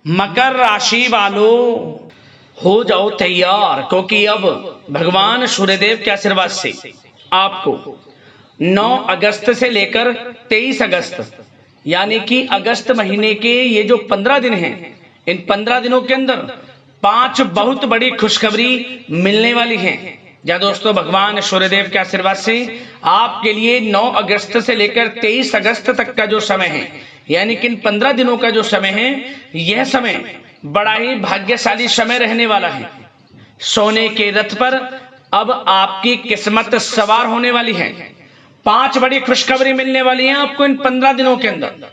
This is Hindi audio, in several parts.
मकर राशि वालों हो जाओ तैयार, क्योंकि अब भगवान सूर्यदेव के आशीर्वाद से आपको 9 अगस्त से लेकर 23 अगस्त यानी कि अगस्त महीने के ये जो 15 दिन हैं, इन 15 दिनों के अंदर 5 बहुत बड़ी खुशखबरी मिलने वाली हैं। या दोस्तों, भगवान सूर्यदेव के आशीर्वाद से आपके लिए 9 अगस्त से लेकर 23 अगस्त तक का जो समय है, यानी कि इन 15 दिनों का जो समय है, यह समय बड़ा ही भाग्यशाली समय रहने वाला है। सोने के रथ पर अब आपकी किस्मत सवार होने वाली है। 5 बड़ी खुशखबरी मिलने वाली हैं आपको इन 15 दिनों के अंदर।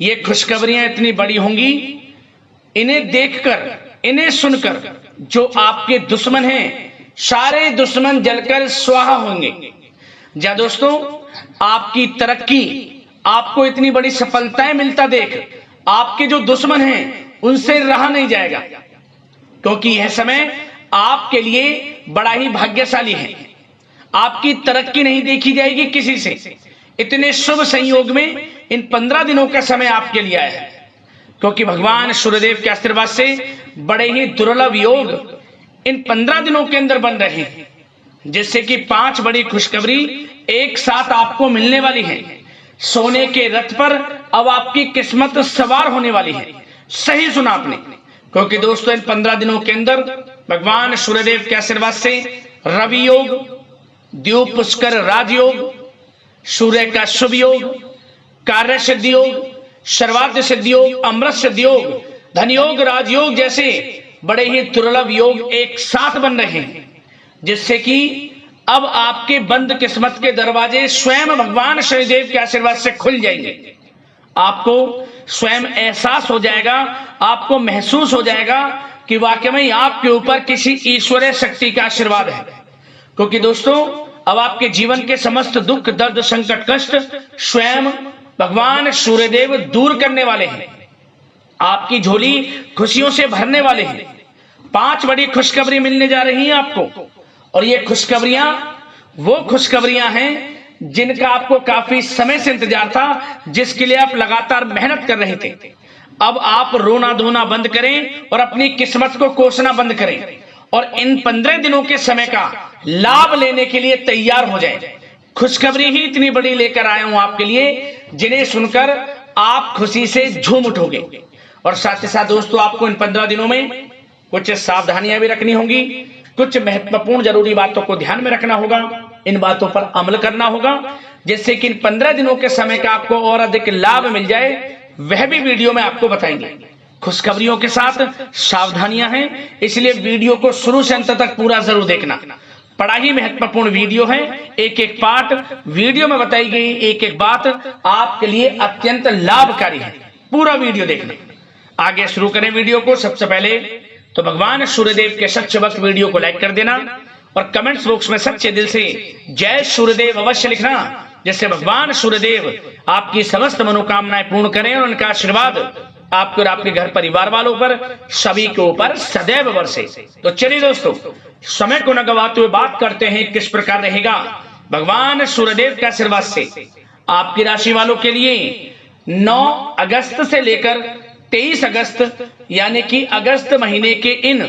ये खुशखबरियां इतनी बड़ी होंगी, इन्हें देखकर, इन्हें सुनकर जो आपके दुश्मन हैं, सारे दुश्मन जलकर स्वाहा होंगे। जा दोस्तों, आपकी तरक्की, आपको इतनी बड़ी सफलताएं मिलता देख आपके जो दुश्मन हैं उनसे रहा नहीं जाएगा, क्योंकि यह समय आपके लिए बड़ा ही भाग्यशाली है। आपकी तरक्की नहीं देखी जाएगी किसी से। इतने शुभ संयोग में इन 15 दिनों का समय आपके लिए आया है, क्योंकि भगवान सूर्यदेव के आशीर्वाद से बड़े ही दुर्लभ योग इन 15 दिनों के अंदर बन रहे हैं, जिससे कि 5 बड़ी खुशखबरी एक साथ आपको मिलने वाली है। सोने के रथ पर अब आपकी किस्मत सवार होने वाली है। सही सुना आपने, क्योंकि दोस्तों इन 15 दिनों के अंदर भगवान सूर्यदेव के आशीर्वाद से रवि योग, द्वीप पुष्कर राजयोग, सूर्य का शुभ योग, कार्य सिद्धि योग, सर्वार्थ सिद्धि योग, अमृत सिद्धि योग, धन योग, राजयोग जैसे बड़े ही दुर्लभ योग एक साथ बन रहे हैं, जिससे कि अब आपके बंद किस्मत के दरवाजे स्वयं भगवान शनिदेव के आशीर्वाद से खुल जाएंगे। आपको स्वयं एहसास हो जाएगा, आपको महसूस हो जाएगा कि वाकई में आपके ऊपर किसी ईश्वरीय शक्ति का आशीर्वाद है। क्योंकि दोस्तों, अब आपके जीवन के समस्त दुख, दर्द, संकट, कष्ट स्वयं भगवान सूर्यदेव दूर करने वाले हैं। आपकी झोली खुशियों से भरने वाले हैं। 5 बड़ी खुशखबरी मिलने जा रही हैं आपको, और ये खुशखबरियां वो खुशखबरियां हैं जिनका आपको काफी समय से इंतजार था, जिसके लिए आप लगातार मेहनत कर रहे थे। अब आप रोना धोना बंद करें और अपनी किस्मत को कोसना बंद करें, और इन 15 दिनों के समय का लाभ लेने के लिए तैयार हो जाए। खुशखबरी ही इतनी बड़ी लेकर आया हूं आपके लिए, जिन्हें सुनकर आप खुशी से झूम उठोगे। और साथ ही साथ दोस्तों, आपको इन 15 दिनों में कुछ सावधानियां भी रखनी होंगी, कुछ महत्वपूर्ण जरूरी बातों को ध्यान में रखना होगा, इन बातों पर अमल करना होगा, जिससे कि इन 15 दिनों के समय का आपको और अधिक लाभ मिल जाए। वह भी वीडियो में आपको बताएंगे। खुशखबरियों के साथ सावधानियां हैं, इसलिए वीडियो को शुरू से अंत तक पूरा जरूर देखना। बड़ा ही महत्वपूर्ण वीडियो है। एक एक पार्ट वीडियो में बताई गई एक एक बात आपके लिए अत्यंत लाभकारी है। पूरा वीडियो देखना। आगे शुरू करें वीडियो को। सबसे पहले तो भगवान सूर्यदेव के सच्चे भक्त वीडियो को लाइक कर देना, और कमेंट्स बॉक्स में सच्चे दिल से जय सूर्यदेव अवश्य लिखना, जिससे भगवान सूर्यदेव आपकी समस्त मनोकामनाएं पूर्ण करें और उनका आशीर्वाद आपके और आपके घर परिवार वालों पर, सभी के ऊपर सदैव बरसे। तो चलिए दोस्तों, समय को न गवाते हुए बात करते हैं किस प्रकार रहेगा भगवान सूर्यदेव के आशीर्वाद से आपकी राशि वालों के लिए 9 अगस्त से लेकर 23 अगस्त यानी कि अगस्त महीने के इन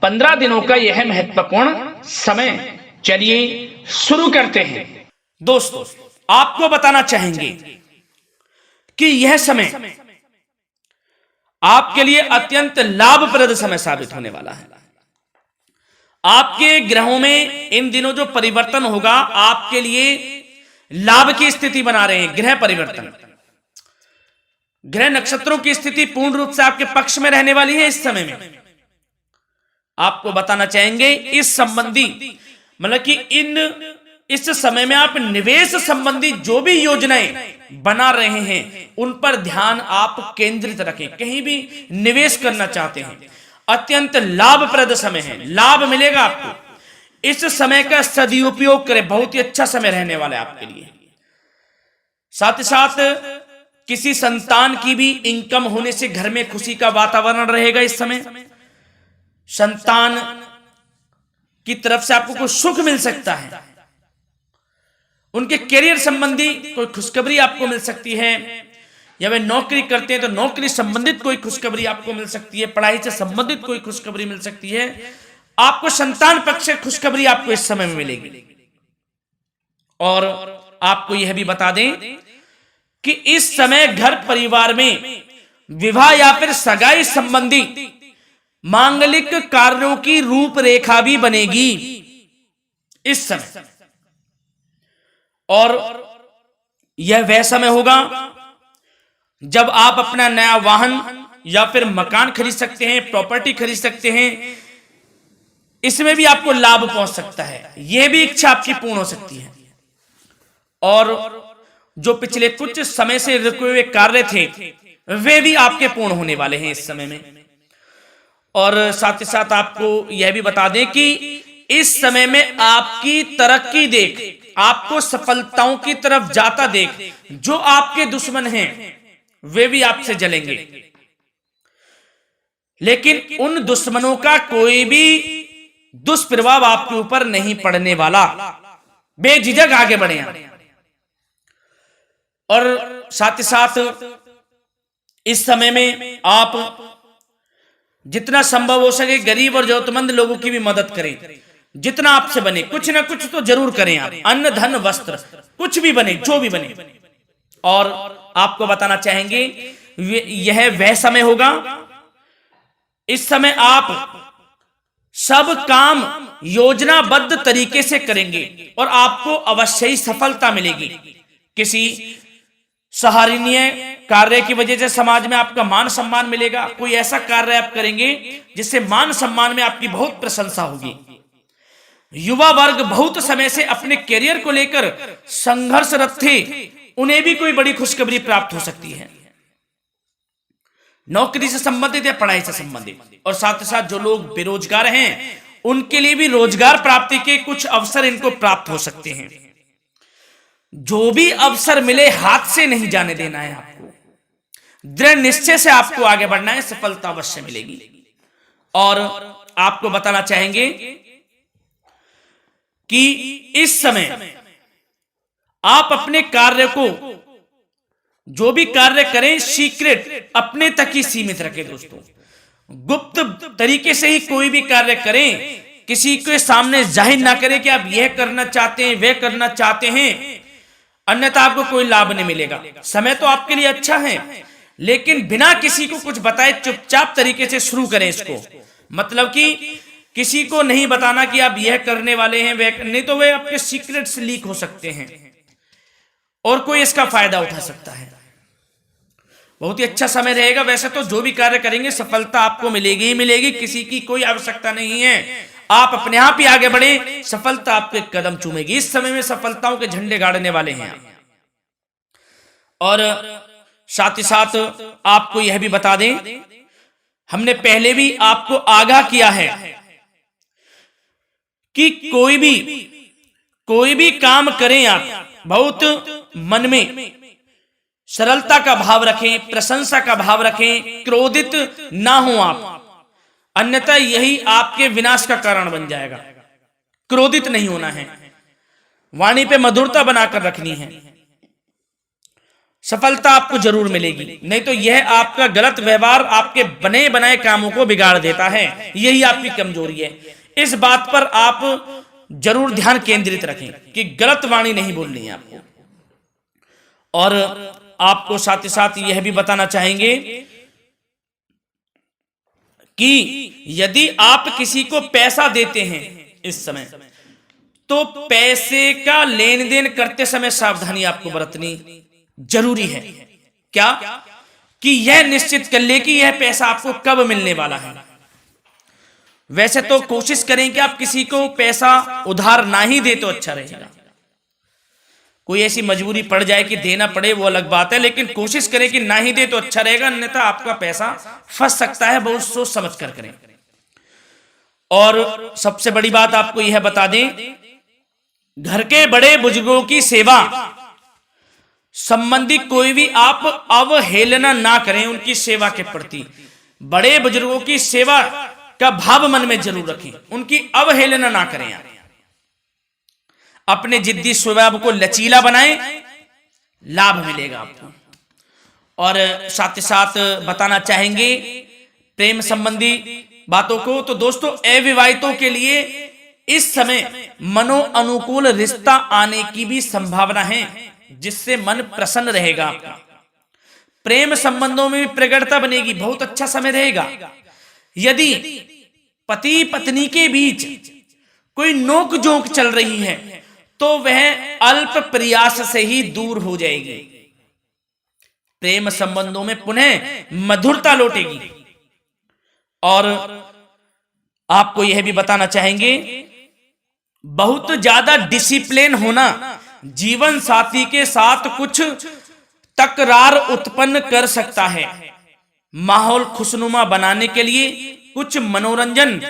15 दिनों का यह महत्वपूर्ण समय। चलिए शुरू करते हैं। दोस्तों, आपको बताना चाहेंगे कि यह समय आपके लिए अत्यंत लाभप्रद समय साबित होने वाला है। आपके ग्रहों में इन दिनों जो परिवर्तन होगा, आपके लिए लाभ की स्थिति बना रहे हैं। ग्रह परिवर्तन, ग्रह नक्षत्रों की स्थिति पूर्ण रूप से आपके पक्ष में रहने वाली है। इस समय में आपको बताना चाहेंगे इस संबंधी, मतलब कि इस समय में आप निवेश संबंधी जो भी योजनाएं बना रहे हैं, उन पर ध्यान आप केंद्रित रखें। कहीं भी निवेश करना चाहते हैं, अत्यंत लाभप्रद समय है, लाभ मिलेगा आपको। इस समय का सदुपयोग करें, बहुत ही अच्छा समय रहने वाला है आपके लिए। साथ ही साथ किसी संतान की भी इनकम होने से घर में खुशी का वातावरण रहेगा। इस समय संतान की तरफ से आपको कुछ सुख मिल सकता है। उनके करियर संबंधी कोई खुशखबरी आपको मिल सकती है, या वे नौकरी करते हैं तो नौकरी संबंधित कोई खुशखबरी आपको मिल सकती है, पढ़ाई से संबंधित कोई खुशखबरी मिल सकती है, आपको संतान पक्ष से खुशखबरी आपको इस समय में मिलेगी। और आपको यह भी बता दें कि इस समय घर परिवार में विवाह या फिर सगाई संबंधी मांगलिक कार्यों की रूपरेखा भी बनेगी इस समय। और यह वह समय होगा जब आप अपना नया वाहन या फिर मकान खरीद सकते हैं, प्रॉपर्टी खरीद सकते हैं। इसमें भी आपको लाभ पहुंच सकता है, यह भी इच्छा आपकी पूर्ण हो सकती है। और जो पिछले कुछ समय से रुके हुए कार्य थे वे भी आपके पूर्ण होने वाले हैं इस समय में। और साथ ही साथ आपको यह भी बता दें कि इस समय में आपकी तरक्की देख, आपको सफलताओं की तरफ जाता देख जो आपके दुश्मन हैं वे भी आपसे जलेंगे, लेकिन उन दुश्मनों का कोई भी दुष्प्रभाव आपके ऊपर नहीं पड़ने वाला। बेझिझक आगे बढ़े आप। और साथ ही साथ इस समय में आप जितना संभव हो सके गरीब और जरूरतमंद लोगों की भी मदद करें। जितना आपसे बने कुछ ना कुछ तो जरूर करें आप, अन्न धन वस्त्र कुछ भी बने, जो भी बने। और आपको बताना चाहेंगे यह वह समय होगा, इस समय आप सब काम योजनाबद्ध तरीके से करेंगे और आपको अवश्य ही सफलता मिलेगी। किसी सराहनीय कार्य की वजह से समाज में आपका मान सम्मान मिलेगा। कोई ऐसा कार्य आप करेंगे जिससे मान सम्मान में आपकी बहुत प्रशंसा होगी। युवा वर्ग बहुत समय से अपने करियर को लेकर संघर्षरत थे, उन्हें भी कोई बड़ी खुशखबरी प्राप्त हो सकती है, नौकरी से संबंधित या पढ़ाई से संबंधित। और साथ ही साथ जो लोग बेरोजगार हैं उनके लिए भी रोजगार प्राप्ति के कुछ अवसर इनको प्राप्त हो सकते हैं। जो भी अवसर मिले हाथ से नहीं जाने देना है आपको, दृढ़ निश्चय से आपको आगे बढ़ना है, सफलता अवश्य मिलेगी। और आपको बताना चाहेंगे कि इस समय आप अपने कार्य को, जो भी कार्य करें, सीक्रेट अपने तक ही सीमित रखें दोस्तों। गुप्त तरीके से ही कोई भी कार्य करें, किसी के सामने जाहिर ना करें कि आप यह करना चाहते हैं, वह करना चाहते हैं, अन्यथा आपको कोई लाभ नहीं मिलेगा। समय तो आपके लिए अच्छा है, लेकिन बिना किसी को कुछ बताए चुपचाप तरीके से शुरू करें इसको। मतलब कि किसी को नहीं बताना कि आप यह करने वाले हैं, वह नहीं तो वे आपके सीक्रेट्स लीक हो सकते हैं और कोई इसका फायदा उठा सकता है। बहुत ही अच्छा समय रहेगा। वैसे तो जो भी कार्य करेंगे सफलता आपको मिलेगी ही मिलेगी, किसी की कोई आवश्यकता नहीं है। आप अपने आप ही आगे बढ़े, सफलता आपके कदम चूमेगी। इस समय में सफलताओं के झंडे गाड़ने वाले हैं। और साथ ही साथ आपको यह भी बता दें, हमने पहले भी आपको आगाह किया है कि कोई भी काम करें आप बहुत मन में सरलता का भाव रखें, प्रशंसा का भाव रखें, क्रोधित ना हो आप, अन्यथा यही आपके विनाश का कारण बन जाएगा। क्रोधित नहीं होना है, वाणी पे मधुरता बनाकर रखनी है, सफलता आपको जरूर मिलेगी। नहीं तो यह आपका गलत व्यवहार आपके बने बनाए कामों को बिगाड़ देता है, यही आपकी कमजोरी है। इस बात पर आप जरूर ध्यान केंद्रित रखें कि गलत वाणी नहीं बोलनी है आपको। और आपको साथ ही साथ यह भी बताना चाहेंगे कि यदि आप किसी को पैसा देते हैं इस समय, तो पैसे का लेन देन करते समय सावधानी आपको बरतनी जरूरी है। क्या कि यह निश्चित कर ले कि यह पैसा आपको कब मिलने वाला है। वैसे तो कोशिश करें कि आप किसी को पैसा उधार ना ही दे तो अच्छा रहेगा। कोई ऐसी मजबूरी पड़ जाए कि देना पड़े वो अलग बात है, लेकिन कोशिश करें कि ना ही दे तो अच्छा रहेगा, अन्यथा आपका पैसा फंस सकता है। बहुत सोच समझ कर करें। और सबसे बड़ी बात आपको यह बता दें, घर के बड़े बुजुर्गों की सेवा संबंधी कोई भी आप अवहेलना ना करें। उनकी सेवा के प्रति बड़े बुजुर्गों की सेवा का भाव मन में जरूर रखें, उनकी अवहेलना ना करें। आप अपने जिद्दी स्वभाव को लचीला बनाएं, लाभ मिलेगा आपको। और साथ ही साथ बताना चाहेंगे प्रेम संबंधी बातों को। तो दोस्तों अविवाहितों के लिए इस समय मनो अनुकूल रिश्ता आने की भी संभावना है, जिससे मन प्रसन्न रहेगा आपका। प्रेम संबंधों में भी प्रगाढ़ता बनेगी, बहुत अच्छा समय रहेगा। यदि पति पत्नी के बीच कोई नोक झोंक चल रही है तो वह अल्प प्रयास से ही दूर हो जाएगी। प्रेम संबंधों में पुनः मधुरता लौटेगी। और आपको यह भी बताना चाहेंगे, बहुत ज्यादा डिसिप्लिन होना जीवन साथी के साथ कुछ तकरार उत्पन्न कर सकता है। माहौल खुशनुमा बनाने के लिए कुछ मनोरंजन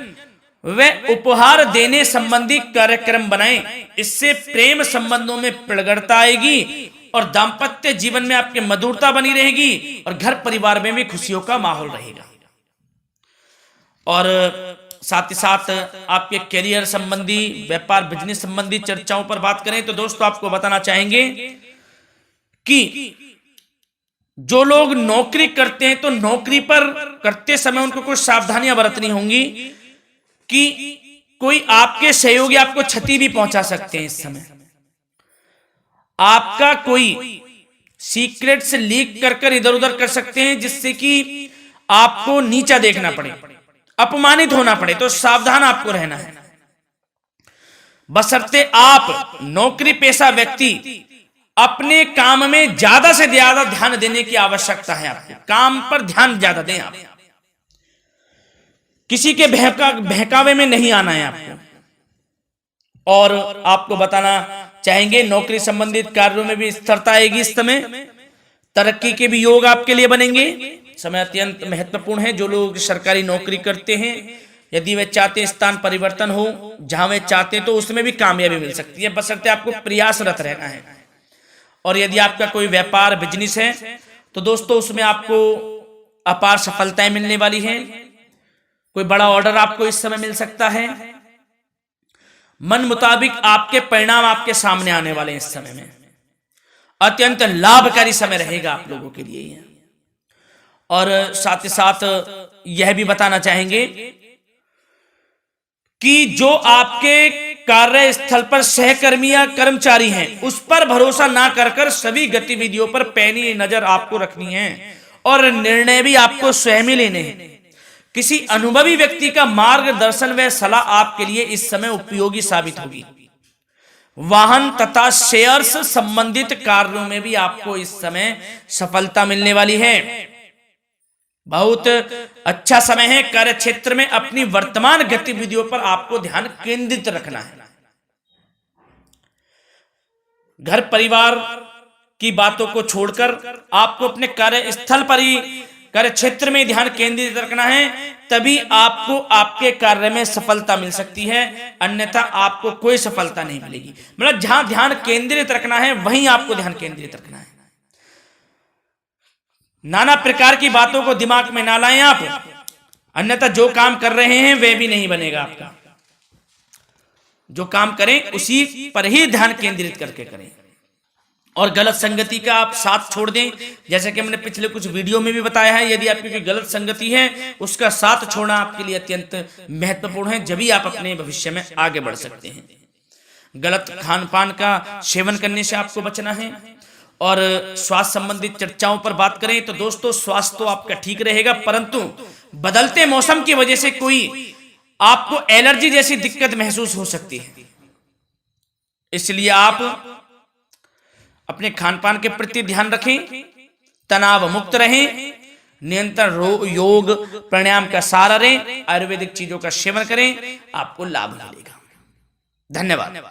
व उपहार देने संबंधी कार्यक्रम बनाएं। इससे प्रेम संबंधों में प्रगाढ़ता आएगी और दाम्पत्य जीवन में आपकी मधुरता बनी रहेगी और घर परिवार में भी खुशियों का माहौल रहेगा। और साथ ही साथ आपके करियर संबंधी, व्यापार बिजनेस संबंधी चर्चाओं पर बात करें तो दोस्तों आपको बताना चाहेंगे कि जो लोग नौकरी करते हैं तो नौकरी पर करते समय उनको कुछ सावधानियां बरतनी होंगी कि कोई आपके सहयोगी आपको क्षति भी पहुंचा सकते हैं। इस समय आपका कोई सीक्रेट से लीक कर इधर उधर कर सकते हैं, जिससे कि आपको नीचा देखना पड़े, अपमानित होना पड़े। तो सावधान आपको रहना है। बशर्ते आप नौकरी पेशा व्यक्ति अपने काम में ज्यादा से ज्यादा ध्यान देने की आवश्यकता है। आपको काम पर ध्यान ज्यादा दें। आप किसी के बहकावे में नहीं आना है आपको। और आपको बताना चाहेंगे नौकरी संबंधित कार्यों में भी स्थिरता आएगी। इस समय तरक्की के भी योग आपके लिए बनेंगे। समय अत्यंत महत्वपूर्ण है। जो लोग सरकारी नौकरी करते हैं, यदि वे चाहते हैं स्थान परिवर्तन हो, जहां वे चाहते हैं तो उसमें भी कामयाबी मिल सकती है, बशर्ते आपको प्रयासरत रहना है। और यदि आपका कोई व्यापार बिजनेस है तो दोस्तों उसमें आपको अपार सफलताएं मिलने वाली हैं। कोई बड़ा ऑर्डर आपको इस समय मिल सकता है। मन मुताबिक आपके परिणाम आपके सामने आने वाले हैं। इस समय में अत्यंत लाभकारी समय रहेगा आप लोगों के लिए। और साथ ही साथ यह भी बताना चाहेंगे कि जो आपके कार्यस्थल पर सहकर्मी या कर्मचारी हैं उस पर भरोसा ना कर सभी गतिविधियों पर पैनी नजर आपको रखनी है और निर्णय भी आपको स्वयं ही लेने हैं। किसी अनुभवी व्यक्ति का मार्गदर्शन व सलाह आपके लिए इस समय उपयोगी साबित होगी। वाहन तथा शेयर्स संबंधित कार्यों में भी आपको इस समय सफलता मिलने वाली है। बहुत अच्छा समय है। कार्य क्षेत्र में अपनी वर्तमान गतिविधियों पर आपको ध्यान केंद्रित रखना है। घर परिवार की बातों को छोड़कर आपको अपने कार्यस्थल पर ही, कार्य क्षेत्र में ध्यान केंद्रित रखना है, तभी आपको आपके कार्य में सफलता मिल सकती है, अन्यथा आपको कोई सफलता नहीं मिलेगी। मतलब जहां ध्यान केंद्रित रखना है वहीं आपको ध्यान केंद्रित रखना है। नाना प्रकार की बातों को दिमाग में ना लाएं आप, अन्यथा जो काम कर रहे हैं वह भी नहीं बनेगा आपका। जो काम करें उसी पर ही ध्यान केंद्रित करके करें और गलत संगति का आप साथ छोड़ दें। जैसे कि हमने पिछले कुछ वीडियो में भी बताया है, यदि आपकी कोई गलत संगति है उसका साथ छोड़ना आपके लिए अत्यंत महत्वपूर्ण है, जब भी आप अपने भविष्य में आगे बढ़ सकते हैं। गलत खान पान का सेवन करने से आपको बचना है। और स्वास्थ्य संबंधित चर्चाओं पर बात करें तो दोस्तों स्वास्थ्य तो आपका ठीक रहेगा, परंतु बदलते मौसम की वजह से कोई आपको एलर्जी जैसी दिक्कत महसूस हो सकती है। इसलिए आप अपने खान पान के प्रति ध्यान रखें, तनाव मुक्त रहें, नियंत्रण योग प्राणायाम का सहारा लें, आयुर्वेदिक चीजों का सेवन करें, आपको लाभ मिलेगा। धन्यवाद।